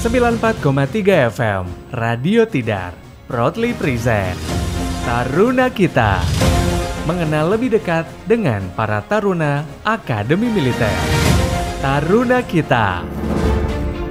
94,3 FM Radio Tidar proudly present Taruna Kita, mengenal lebih dekat dengan para taruna Akademi Militer. Taruna Kita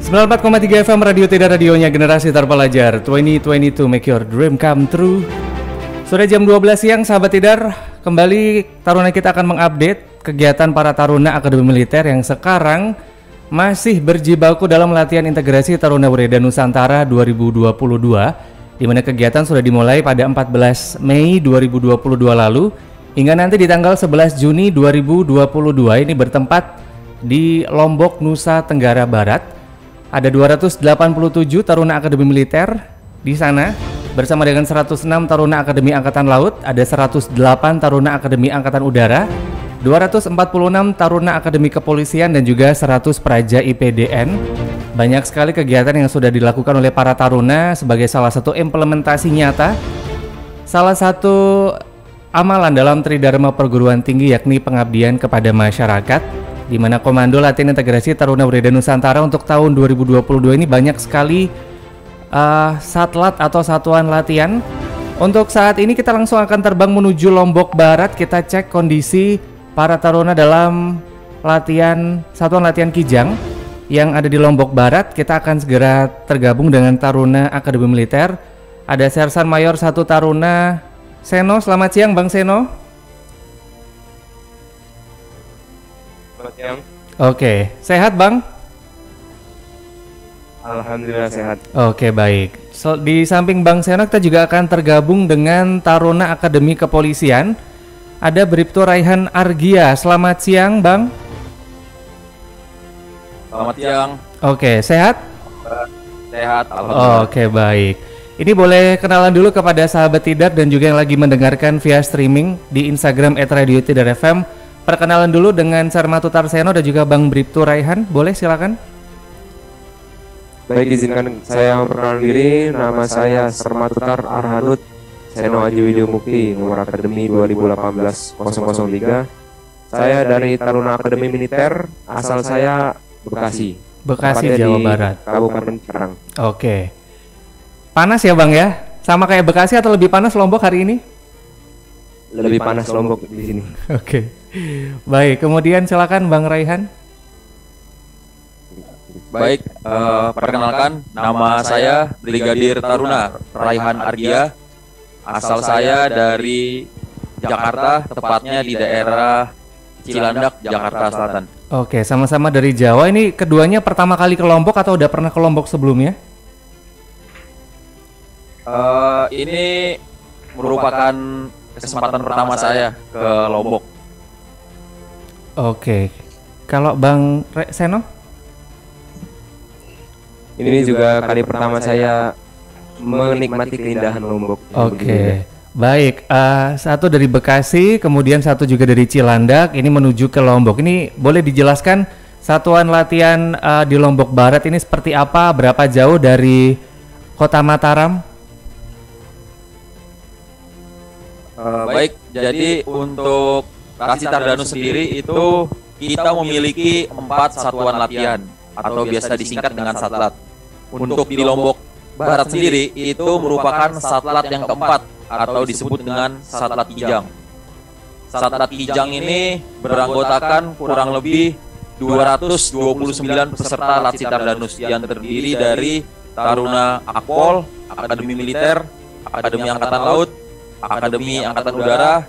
94,3 FM Radio Tidar, radionya generasi terpelajar. 2022 make your dream come true. Sudah jam 12 siang sahabat Tidar, kembali Taruna Kita akan mengupdate kegiatan para taruna Akademi Militer yang sekarang masih berjibaku dalam latihan integrasi Taruna Wireda Nusantara 2022, di mana kegiatan sudah dimulai pada 14 Mei 2022 lalu hingga nanti di tanggal 11 Juni 2022. Ini bertempat di Lombok, Nusa Tenggara Barat. Ada 287 taruna Akademi Militer di sana bersama dengan 106 taruna Akademi Angkatan Laut, ada 108 taruna Akademi Angkatan Udara, 246 taruna Akademi Kepolisian dan juga 100 praja IPDN. Banyak sekali kegiatan yang sudah dilakukan oleh para taruna sebagai salah satu implementasi nyata salah satu amalan dalam Tridharma Perguruan Tinggi, yakni pengabdian kepada masyarakat, di mana Komando Latihan Integrasi Taruna Wireda Nusantara untuk tahun 2022 ini banyak sekali satlat atau satuan latihan. Untuk saat ini kita langsung akan terbang menuju Lombok Barat. Kita cek kondisi para taruna dalam satuan latihan Kijang yang ada di Lombok Barat. Kita akan segera tergabung dengan taruna Akademi Militer. Ada Sersan Mayor 1 Taruna Seno. Selamat siang Bang Seno. Selamat siang. Oke, sehat Bang? Alhamdulillah sehat. Oke, baik. Di samping Bang Seno, kita juga akan tergabung dengan taruna Akademi Kepolisian. Ada Bribtu Raihan Argia. Selamat siang Bang. Selamat siang. Oke, sehat? Sehat, alhamdulillah. Oke, baik. Ini boleh kenalan dulu kepada sahabat Tidar dan juga yang lagi mendengarkan via streaming di Instagram @radiotidar_fm. Perkenalan dulu dengan Sarmatu Tarseno dan juga Bang Bribtu Raihan. Boleh silakan. Baik, izinkan saya memperkenalkan diri. Nama saya Sarmatutar Arhanud Seno Aji Widyo Mukti, nomor Akademi 2018-003. Saya dari Taruna Akademi Militer, asal saya Bekasi. Bekasi, Jawa Barat. Kabupaten Serang. Oke. Panas ya Bang ya? Sama kayak Bekasi atau lebih panas Lombok hari ini? Lebih panas Lombok di sini. Oke. Baik, kemudian silakan Bang Raihan. Baik, perkenalkan, nama saya Brigadir Taruna Raihan Argia. Asal saya dari Jakarta, tepatnya di daerah Cilandak, Jakarta Selatan. Oke, sama-sama dari Jawa. Ini keduanya pertama kali ke Lombok atau udah pernah ke Lombok sebelumnya? Ini merupakan kesempatan pertama saya ke Lombok. Oke. Kalau Bang Seno? Ini juga kali pertama saya menikmati keindahan Lombok. Oke. Baik, satu dari Bekasi, kemudian satu juga dari Cilandak, ini menuju ke Lombok. Ini boleh dijelaskan satuan latihan di Lombok Barat ini seperti apa? Berapa jauh dari Kota Mataram? Baik, jadi untuk Kasih Tardanu sendiri itu kita memiliki 4 satuan latihan atau biasa disingkat dengan satlat. Untuk di Lombok Barat sendiri itu merupakan satlat yang keempat atau disebut dengan satlat Kijang. Satlat Kijang ini beranggotakan kurang lebih 229 peserta Latsi Tardanus yang terdiri dari Taruna Akpol, Akademi Militer, Akademi Angkatan Laut, Akademi Angkatan Udara,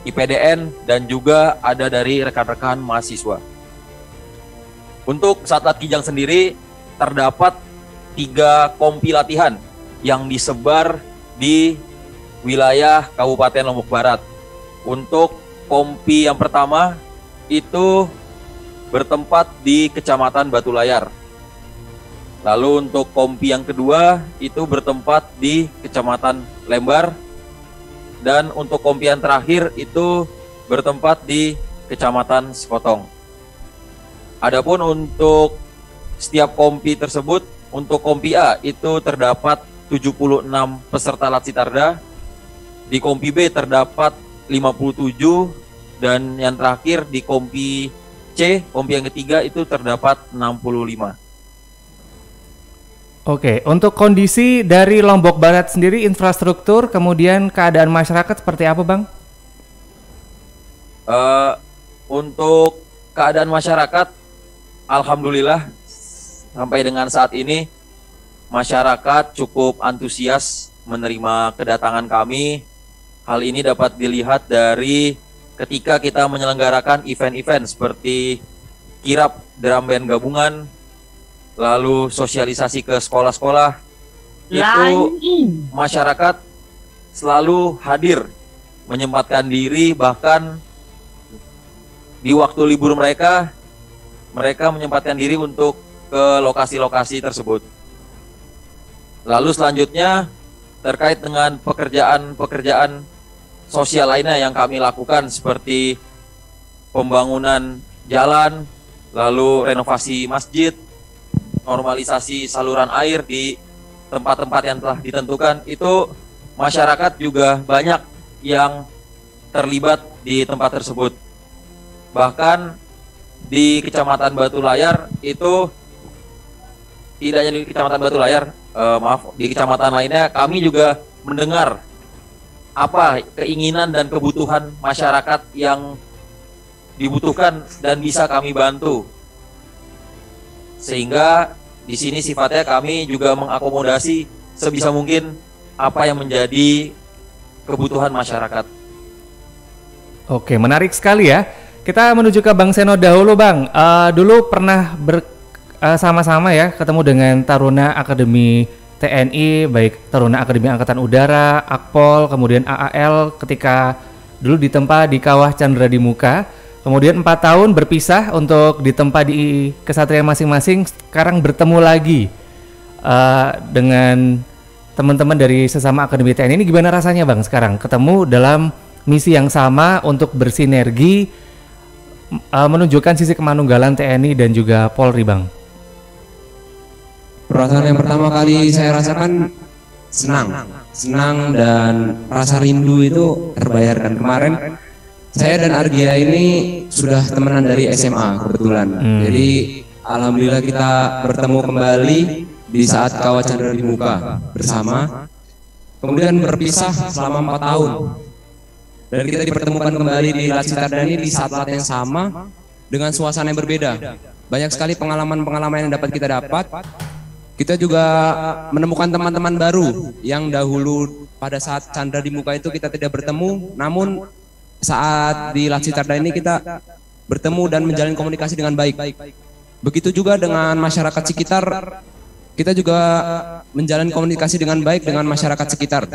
IPDN, dan juga ada dari rekan-rekan mahasiswa. Untuk satlat Kijang sendiri terdapat 3 kompi latihan yang disebar di wilayah Kabupaten Lombok Barat. Untuk kompi yang pertama itu bertempat di Kecamatan Batu Layar. Lalu untuk kompi yang kedua itu bertempat di Kecamatan Lembar. Dan untuk kompi yang terakhir itu bertempat di Kecamatan Sekotong. Adapun untuk setiap kompi tersebut, untuk kompi A itu terdapat 76 peserta Latsitarda, di kompi B terdapat 57, dan yang terakhir di kompi C, kompi yang ketiga itu terdapat 65. Oke, untuk kondisi dari Lombok Barat sendiri, infrastruktur, kemudian keadaan masyarakat seperti apa, Bang? Untuk keadaan masyarakat, alhamdulillah sampai dengan saat ini masyarakat cukup antusias menerima kedatangan kami. Hal ini dapat dilihat dari ketika kita menyelenggarakan event-event seperti kirap drum band gabungan, lalu sosialisasi ke sekolah-sekolah, itu masyarakat selalu hadir, menyempatkan diri, bahkan di waktu libur mereka menyempatkan diri untuk ke lokasi-lokasi tersebut. Lalu selanjutnya terkait dengan pekerjaan sosial lainnya yang kami lakukan seperti pembangunan jalan, lalu renovasi masjid, normalisasi saluran air di tempat-tempat yang telah ditentukan, itu masyarakat juga banyak yang terlibat di tempat tersebut. Bahkan di Kecamatan Batu Layar itu, tidak hanya di Kecamatan Batu Layar, di kecamatan lainnya kami juga mendengar apa keinginan dan kebutuhan masyarakat yang dibutuhkan dan bisa kami bantu. Sehingga di sini sifatnya kami juga mengakomodasi sebisa mungkin apa yang menjadi kebutuhan masyarakat. Oke, menarik sekali ya. Kita menuju ke Bang Seno dahulu, Bang. Dulu pernah sama-sama ya ketemu dengan Taruna Akademi TNI, baik Taruna Akademi Angkatan Udara, Akpol, kemudian AAL ketika dulu ditempa di Kawah Chandra di Muka. Kemudian 4 tahun berpisah untuk ditempa di kesatria masing-masing. Sekarang bertemu lagi dengan teman-teman dari sesama Akademi TNI. Ini gimana rasanya, Bang, sekarang ketemu dalam misi yang sama untuk bersinergi menunjukkan sisi kemanunggalan TNI dan juga Polri, Bang? Perasaan yang pertama kali saya rasakan senang dan rasa rindu itu terbayarkan. Kemarin saya dan Argia ini sudah temenan dari SMA kebetulan. Jadi alhamdulillah kita bertemu kembali di saat Kawah Chandra di Muka bersama. Kemudian berpisah selama 4 tahun. Dan kita dipertemukan kembali di Latsitardani di saat yang sama dengan suasana yang berbeda. Banyak sekali pengalaman-pengalaman yang dapat kita dapat. Kita juga menemukan teman-teman baru yang dahulu pada saat Chandra di Muka itu kita tidak bertemu, namun saat di Latsitardani kita bertemu dan menjalin komunikasi dengan baik. Begitu juga dengan masyarakat sekitar, kita juga menjalin komunikasi dengan baik dengan masyarakat sekitar.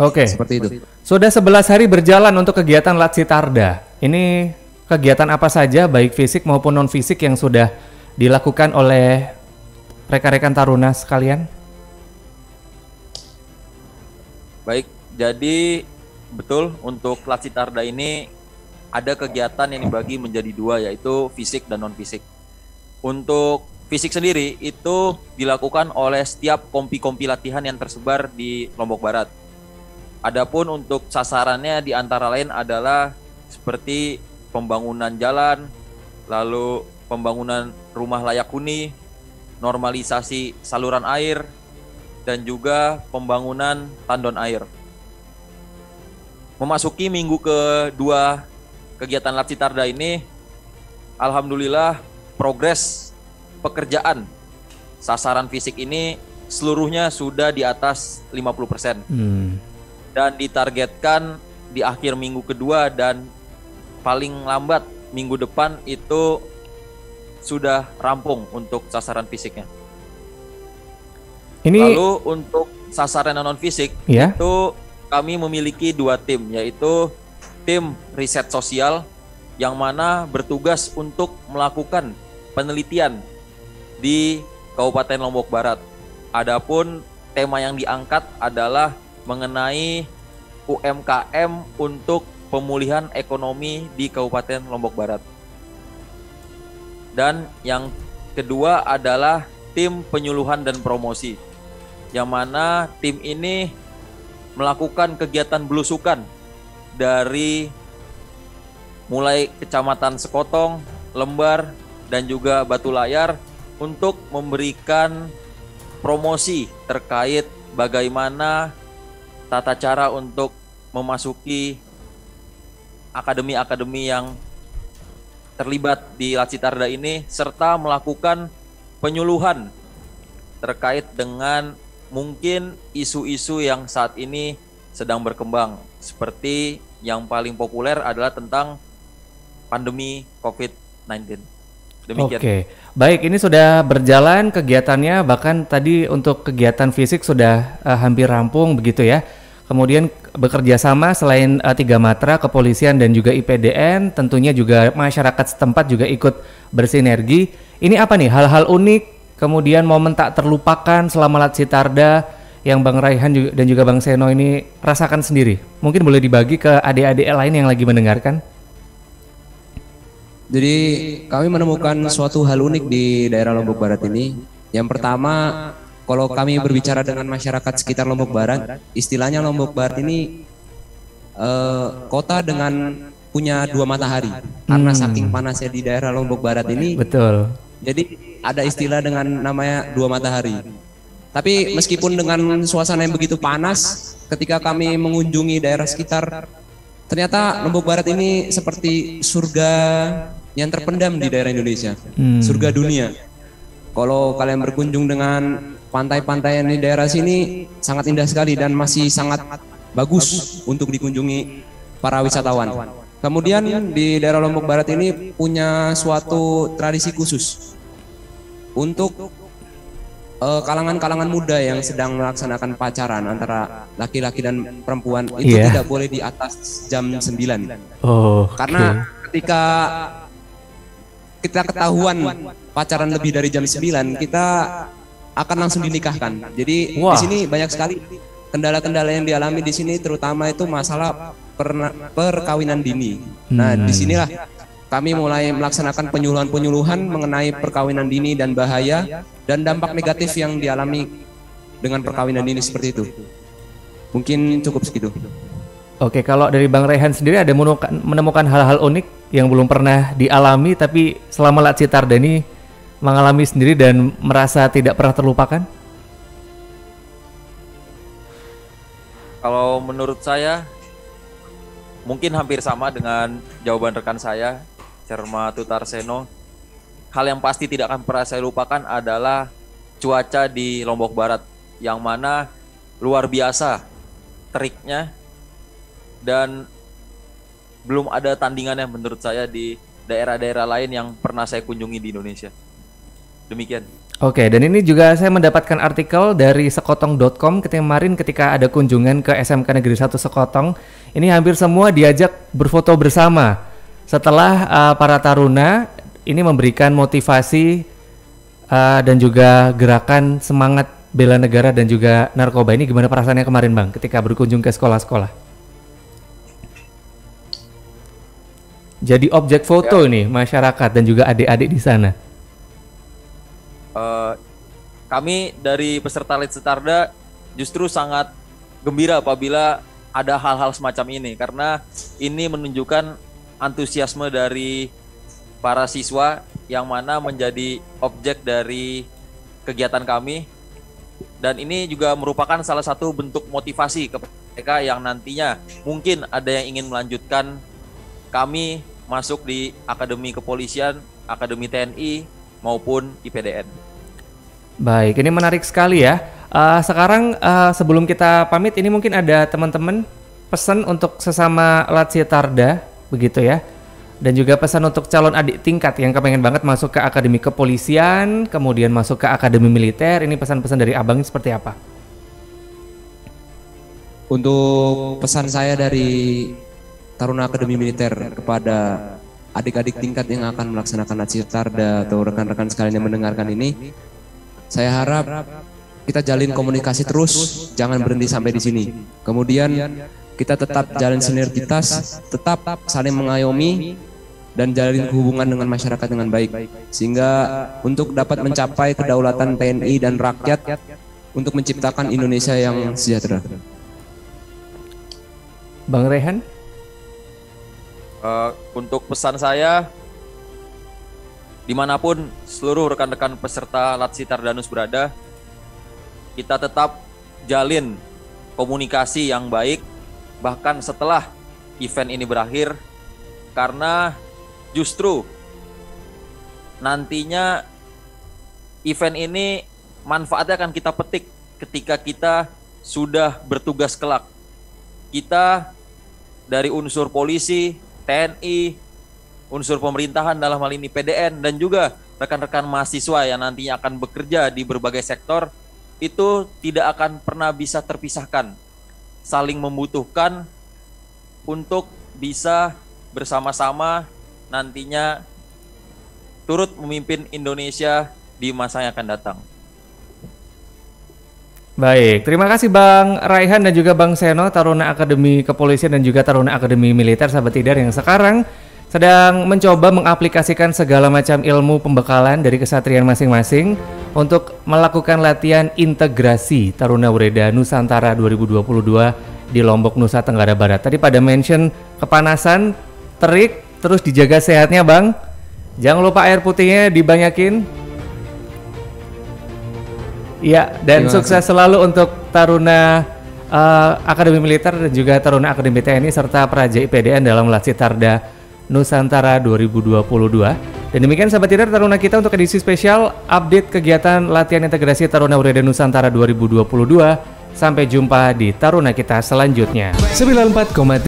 Oke, seperti itu. Sudah 11 hari berjalan untuk kegiatan Latsitarda. Ini kegiatan apa saja baik fisik maupun non fisik yang sudah dilakukan oleh rekan-rekan Taruna sekalian? Baik, jadi betul untuk Latsitarda ini ada kegiatan yang dibagi menjadi 2, yaitu fisik dan non fisik. Untuk fisik sendiri itu dilakukan oleh setiap kompi-kompi latihan yang tersebar di Lombok Barat. Adapun untuk sasarannya di antara lain adalah seperti pembangunan jalan, lalu pembangunan rumah layak huni, normalisasi saluran air, dan juga pembangunan tandon air. Memasuki minggu kedua kegiatan Latsitarda ini, alhamdulillah progres pekerjaan sasaran fisik ini seluruhnya sudah di atas 50%. Dan ditargetkan di akhir minggu kedua dan paling lambat minggu depan itu sudah rampung untuk sasaran fisiknya. Lalu untuk sasaran non fisik itu kami memiliki 2 tim, yaitu tim riset sosial yang mana bertugas untuk melakukan penelitian di Kabupaten Lombok Barat. Adapun tema yang diangkat adalah mengenai UMKM untuk pemulihan ekonomi di Kabupaten Lombok Barat. Dan yang kedua adalah tim penyuluhan dan promosi, yang mana tim ini melakukan kegiatan belusukan dari mulai Kecamatan Sekotong, Lembar, dan juga Batu Layar untuk memberikan promosi terkait bagaimana tata cara untuk memasuki akademi-akademi yang terlibat di Latsitarda ini, serta melakukan penyuluhan terkait dengan mungkin isu-isu yang saat ini sedang berkembang, seperti yang paling populer adalah tentang pandemi COVID-19. Demikian. Oke, baik, ini sudah berjalan kegiatannya, bahkan tadi untuk kegiatan fisik sudah hampir rampung begitu ya. Kemudian bekerja sama selain 3 matra, kepolisian dan juga IPDN, tentunya juga masyarakat setempat juga ikut bersinergi. Ini apa nih hal-hal unik, kemudian momen tak terlupakan selama Latsitarda yang Bang Raihan dan juga Bang Seno ini rasakan sendiri? Mungkin boleh dibagi ke adik-adik lain yang lagi mendengarkan. Jadi kami menemukan suatu hal unik di daerah Lombok Barat ini. Yang pertama, kalau kami berbicara dengan masyarakat sekitar Lombok Barat, istilahnya Lombok Barat ini kota dengan punya 2 matahari. Karena saking panasnya di daerah Lombok Barat ini. Betul. Jadi ada istilah dengan namanya 2 matahari. Tapi meskipun dengan suasana yang begitu panas, ketika kami mengunjungi daerah sekitar, ternyata Lombok Barat ini seperti surga yang terpendam di daerah Indonesia, surga dunia. Kalau kalian berkunjung dengan pantai-pantai yang di daerah sini, sangat indah sekali dan masih sangat bagus untuk dikunjungi para wisatawan. Kemudian di daerah Lombok Barat ini punya suatu tradisi khusus untuk kalangan-kalangan muda yang sedang melaksanakan pacaran antara laki-laki dan perempuan itu tidak boleh di atas jam 9. Karena ketika kita ketahuan pacaran lebih dari jam 9, kita akan langsung dinikahkan. Jadi di sini banyak sekali kendala-kendala yang dialami di sini, terutama itu masalah perkawinan dini. Nah, disinilah kami mulai melaksanakan penyuluhan-penyuluhan mengenai perkawinan dini dan bahaya dan dampak negatif yang dialami dengan perkawinan dini seperti itu. Mungkin cukup segitu. Oke, kalau dari Bang Raihan sendiri ada menemukan hal-hal unik yang belum pernah dialami tapi selama Latsitarda ini mengalami sendiri dan merasa tidak pernah terlupakan? Kalau menurut saya mungkin hampir sama dengan jawaban rekan saya, Cermatu Tarseno. Hal yang pasti tidak akan pernah saya lupakan adalah cuaca di Lombok Barat, yang mana luar biasa teriknya dan belum ada tandingannya menurut saya di daerah-daerah lain yang pernah saya kunjungi di Indonesia. Demikian. Oke, dan ini juga saya mendapatkan artikel dari sekotong.com kemarin ketika ada kunjungan ke SMK Negeri 1 Sekotong. Ini hampir semua diajak berfoto bersama setelah para taruna ini memberikan motivasi dan juga gerakan semangat bela negara dan juga narkoba. Ini gimana perasaannya kemarin Bang ketika berkunjung ke sekolah-sekolah? Jadi objek foto ini masyarakat dan juga adik-adik di sana. Kami dari peserta Latsitarda justru sangat gembira apabila ada hal-hal semacam ini, karena ini menunjukkan antusiasme dari para siswa yang mana menjadi objek dari kegiatan kami, dan ini juga merupakan salah satu bentuk motivasi kepada mereka yang nantinya mungkin ada yang ingin melanjutkan kami masuk di Akademi Kepolisian, Akademi TNI maupun IPDN. Baik, ini menarik sekali ya. Sekarang sebelum kita pamit, ini mungkin ada teman-teman pesan untuk sesama Latsitarda, begitu ya. Dan juga pesan untuk calon adik tingkat yang kepengen banget masuk ke Akademi Kepolisian, kemudian masuk ke Akademi Militer. Ini pesan-pesan dari Abang seperti apa? Untuk pesan saya dari Taruna Akademi Militer kepada adik-adik tingkat yang akan melaksanakan Latsitarda atau rekan-rekan sekalian yang mendengarkan ini, saya harap kita jalin komunikasi terus, jangan berhenti sampai di sini. Kemudian kita tetap jalin sinergitas, tetap saling mengayomi dan jalin hubungan dengan masyarakat dengan baik, sehingga untuk dapat mencapai kedaulatan TNI dan rakyat untuk menciptakan Indonesia yang sejahtera. Bang Raihan? Untuk pesan saya, dimanapun seluruh rekan-rekan peserta Latsitar Danus berada, kita tetap jalin komunikasi yang baik bahkan setelah event ini berakhir, karena justru nantinya event ini manfaatnya akan kita petik ketika kita sudah bertugas kelak. Kita dari unsur polisi, TNI, unsur pemerintahan dalam hal ini PDN, dan juga rekan-rekan mahasiswa yang nantinya akan bekerja di berbagai sektor, itu tidak akan pernah bisa terpisahkan, saling membutuhkan untuk bisa bersama-sama nantinya turut memimpin Indonesia di masa yang akan datang. Baik, terima kasih Bang Raihan dan juga Bang Seno, Taruna Akademi Kepolisian dan juga Taruna Akademi Militer Sahabat Tidar yang sekarang sedang mencoba mengaplikasikan segala macam ilmu pembekalan dari kesatrian masing-masing untuk melakukan latihan integrasi Taruna Wreda Nusantara 2022 di Lombok, Nusa Tenggara Barat. Tadi pada mention kepanasan, terik, terus dijaga sehatnya Bang. Jangan lupa air putihnya dibanyakin. Ya, dan sukses selalu untuk Taruna Akademi Militer dan juga Taruna Akademi TNI serta Praja IPDN dalam Latsitarda Nusantara 2022. Dan demikian Sahabat Tidar Taruna kita untuk edisi spesial update kegiatan latihan integrasi Taruna Wreda Nusantara 2022. Sampai jumpa di Taruna kita selanjutnya. 94,3